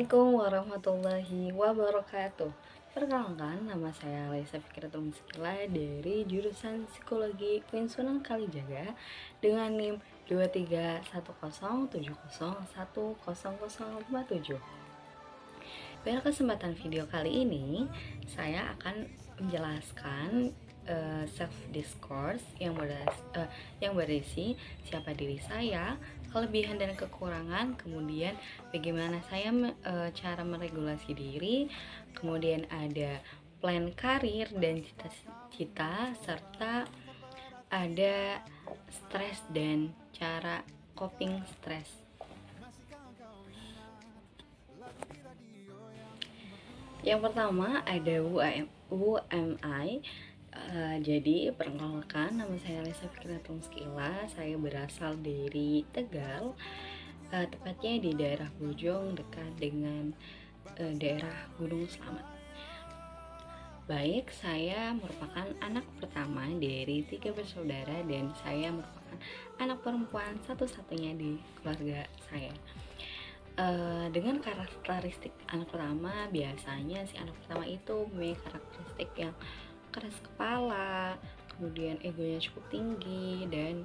Assalamualaikum warahmatullahi wabarakatuh. Perkenalkan, nama saya Raisa Fikratul Muskila dari jurusan Psikologi UIN Sunan Kalijaga dengan NIM 23107010057. Pada kesempatan video kali ini, saya akan menjelaskan self discourse yang berisi siapa diri saya, kelebihan dan kekurangan, kemudian bagaimana saya cara meregulasi diri, kemudian ada plan karir dan cita-cita, serta ada stres dan cara coping stres. Yang pertama ada who am I. Jadi perkenalkan, nama saya Raisa Fikratul Muskila. Saya berasal dari Tegal, tepatnya di daerah Bojong, dekat dengan daerah Gunung Slamet. Baik, saya merupakan anak pertama dari 3 bersaudara dan saya merupakan anak perempuan satu-satunya di keluarga saya. Dengan karakteristik anak pertama, biasanya si anak pertama itu memiliki karakteristik yang keras kepala, kemudian egonya cukup tinggi, dan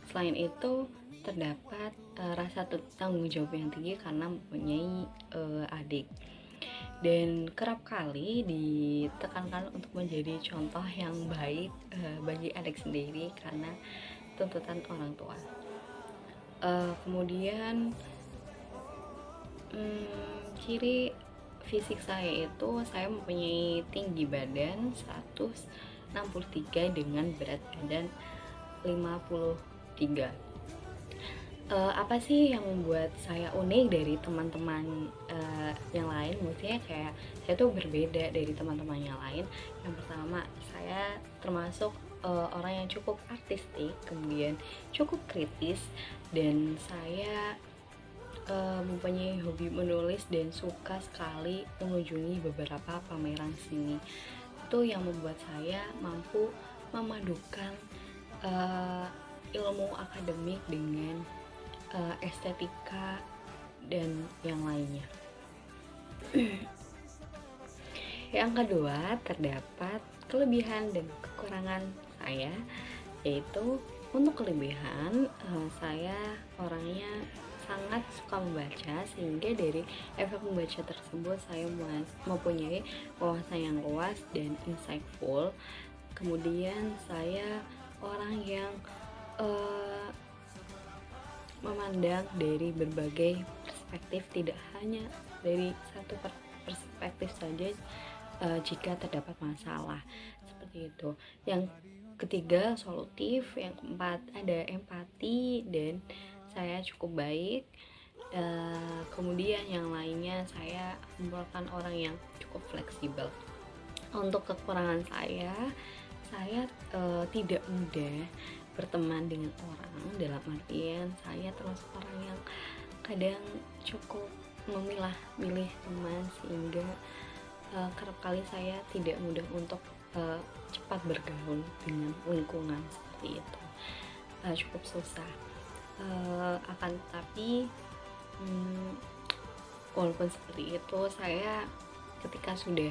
selain itu terdapat rasa tanggung jawab yang tinggi karena mempunyai adik, dan kerap kali ditekankan untuk menjadi contoh yang baik bagi adik sendiri karena tuntutan orang tua. Kemudian ciri fisik saya itu, saya mempunyai tinggi badan 163 dengan berat badan 53. Apa sih yang membuat saya unik dari teman-teman yang lain? Maksudnya kayak saya tuh berbeda dari teman-teman yang lain. Yang pertama, saya termasuk orang yang cukup artistik, kemudian cukup kritis, dan saya mempunyai hobi menulis dan suka sekali mengunjungi beberapa pameran seni. Itu yang membuat saya mampu memadukan ilmu akademik dengan estetika dan yang lainnya. Yang kedua, terdapat kelebihan dan kekurangan saya, yaitu untuk kelebihan, saya orangnya sangat suka membaca, sehingga dari efek membaca tersebut saya mempunyai wawasan yang luas dan insightful. Kemudian saya orang yang memandang dari berbagai perspektif, tidak hanya dari satu perspektif saja jika terdapat masalah, seperti itu. Yang ketiga, solutif. Yang keempat, ada empati dan saya cukup baik. Kemudian yang lainnya, saya merupakan orang yang cukup fleksibel. Untuk kekurangan saya tidak mudah berteman dengan orang, dalam artian saya termasuk orang yang kadang cukup memilah-milih teman, sehingga kerap kali saya tidak mudah untuk cepat bergaul dengan lingkungan seperti itu. Cukup susah. Akan tetapi walaupun seperti itu, saya ketika sudah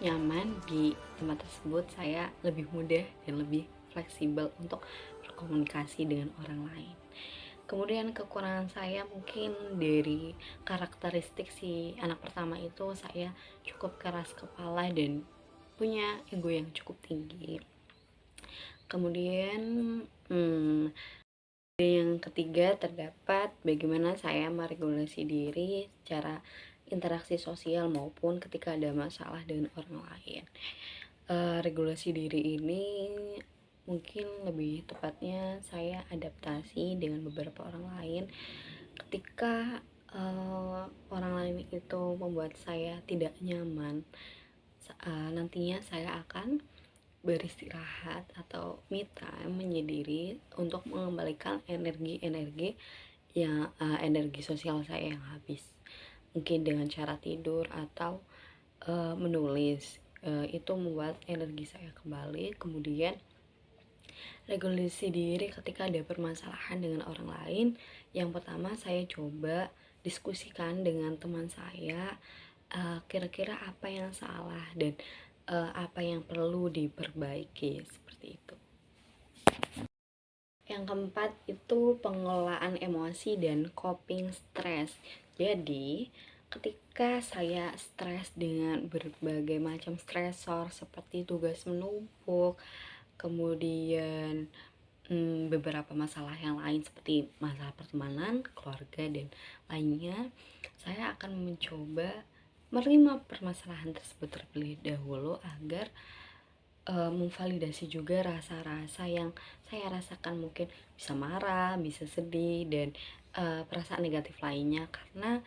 nyaman di tempat tersebut, saya lebih mudah dan lebih fleksibel untuk berkomunikasi dengan orang lain. Kemudian kekurangan saya mungkin dari karakteristik si anak pertama itu, saya cukup keras kepala dan punya ego yang cukup tinggi. Kemudian yang ketiga, terdapat bagaimana saya meregulasi diri secara interaksi sosial maupun ketika ada masalah dengan orang lain. Regulasi diri ini mungkin lebih tepatnya saya adaptasi dengan beberapa orang lain. Ketika orang lain itu membuat saya tidak nyaman, nantinya saya akan beristirahat atau me time, menyendiri, untuk mengembalikan energi yang energi sosial saya yang habis, mungkin dengan cara tidur atau menulis. Itu membuat energi saya kembali. Kemudian Regulasi diri ketika ada permasalahan dengan orang lain, yang pertama saya coba diskusikan dengan teman saya, kira-kira apa yang salah dan apa yang perlu diperbaiki, seperti itu. Yang keempat itu pengelolaan emosi dan coping stres. Jadi, ketika saya stres dengan berbagai macam stresor seperti tugas menumpuk, kemudian beberapa masalah yang lain seperti masalah pertemanan, keluarga, dan lainnya, saya akan mencoba menerima permasalahan tersebut terlebih dahulu agar memvalidasi juga rasa-rasa yang saya rasakan, mungkin bisa marah, bisa sedih, dan perasaan negatif lainnya, karena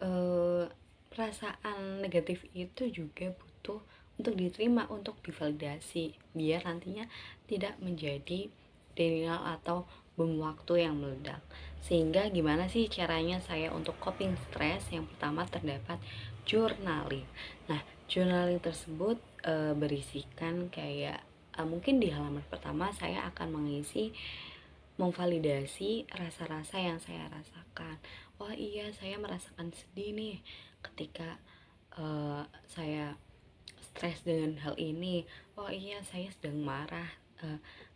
uh, perasaan negatif itu juga butuh untuk diterima, untuk divalidasi, biar nantinya tidak menjadi denial atau bom waktu yang meledak. Sehingga gimana sih caranya saya untuk coping stress? Yang pertama terdapat journaling. Nah, journaling tersebut berisikan kayak mungkin di halaman pertama saya akan mengisi memvalidasi rasa-rasa yang saya rasakan. Wah iya, saya merasakan sedih nih ketika saya stres dengan hal ini. Oh iya, saya sedang marah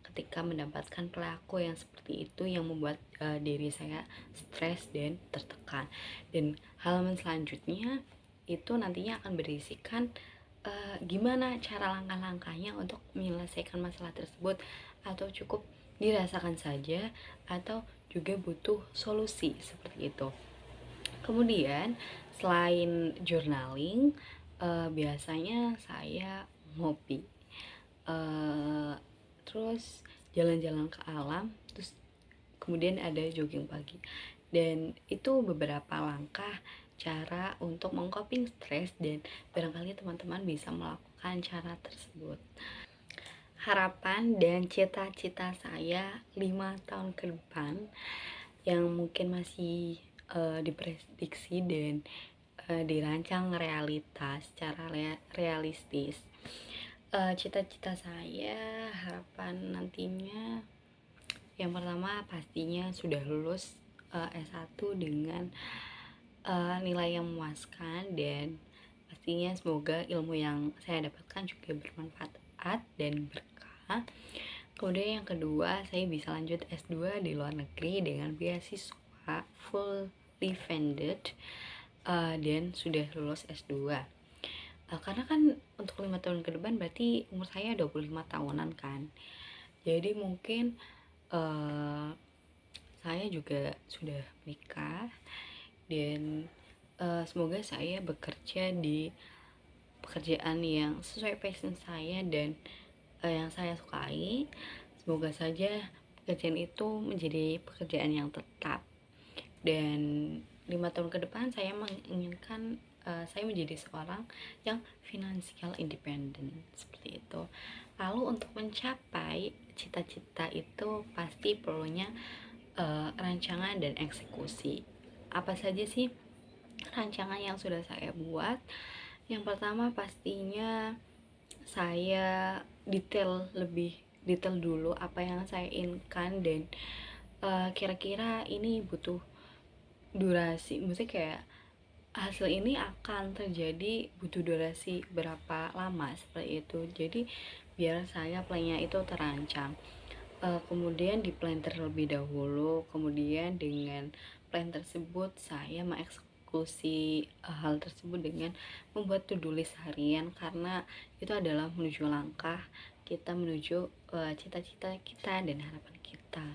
ketika mendapatkan pelaku yang seperti itu, yang membuat diri saya stres dan tertekan. Dan halaman selanjutnya itu nantinya akan berisikan gimana cara langkah-langkahnya untuk menyelesaikan masalah tersebut, atau cukup dirasakan saja, atau juga butuh solusi, seperti itu. Kemudian selain journaling, biasanya saya ngopi, uh, terus jalan-jalan ke alam, terus kemudian ada jogging pagi. Dan itu beberapa langkah cara untuk mengcoping stres, dan barangkali teman-teman bisa melakukan cara tersebut. Harapan dan cita-cita saya 5 tahun ke depan yang mungkin masih diprediksi dan dirancang realitas secara realistis. Cita-cita saya, harapan nantinya, yang pertama pastinya sudah lulus S1 dengan nilai yang memuaskan, dan pastinya semoga ilmu yang saya dapatkan juga bermanfaat dan berkah. Kemudian yang kedua, saya bisa lanjut S2 di luar negeri dengan beasiswa fully funded, dan sudah lulus S2. Karena kan untuk 5 tahun ke depan berarti umur saya 25 tahunan kan. Jadi mungkin saya juga sudah menikah, dan semoga saya bekerja di pekerjaan yang sesuai passion saya dan yang saya sukai. Semoga saja pekerjaan itu menjadi pekerjaan yang tetap, dan 5 tahun ke depan saya menginginkan saya menjadi seorang yang financial independent, seperti itu. Lalu untuk mencapai cita-cita itu pasti perlunya rancangan dan eksekusi. Apa saja sih rancangan yang sudah saya buat? Yang pertama pastinya saya lebih detail dulu apa yang saya inginkan, dan kira-kira ini butuh durasi, maksudnya kayak hasil ini akan terjadi butuh durasi berapa lama, seperti itu. Jadi biar saya plannya itu terancang. Kemudian di plan terlebih dahulu, kemudian dengan plan tersebut saya mengeksekusi hal tersebut dengan membuat to-do list harian, karena itu adalah menuju langkah kita menuju cita-cita kita dan harapan kita.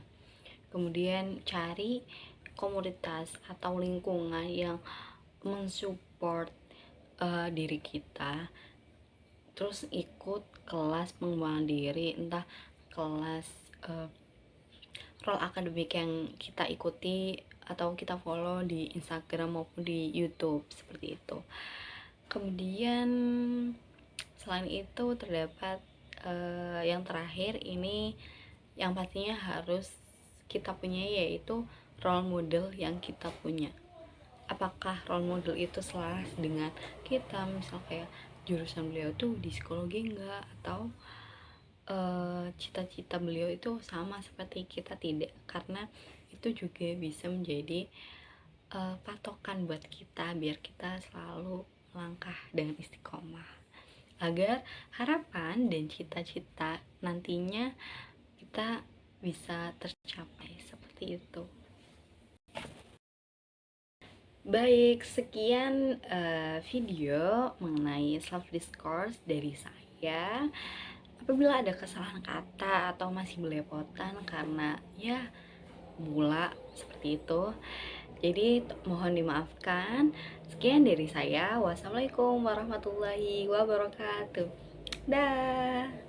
Kemudian cari komunitas atau lingkungan yang mensupport diri kita, terus ikut kelas pengembangan diri, entah kelas role akademik yang kita ikuti atau kita follow di Instagram maupun di YouTube, seperti itu. Kemudian selain itu terdapat yang terakhir ini, yang pastinya harus kita punya, yaitu role model yang kita punya. Apakah role model itu selaras dengan kita, misal kayak jurusan beliau tuh di psikologi enggak, atau cita-cita beliau itu sama seperti kita tidak, karena itu juga bisa menjadi patokan buat kita biar kita selalu langkah dengan istiqomah, agar harapan dan cita-cita nantinya kita bisa tercapai seperti itu. Baik, sekian video mengenai self discourse dari saya. Apabila ada kesalahan kata atau masih belepotan karena ya mula seperti itu, jadi mohon dimaafkan. Sekian dari saya. Wassalamualaikum warahmatullahi wabarakatuh. Dah.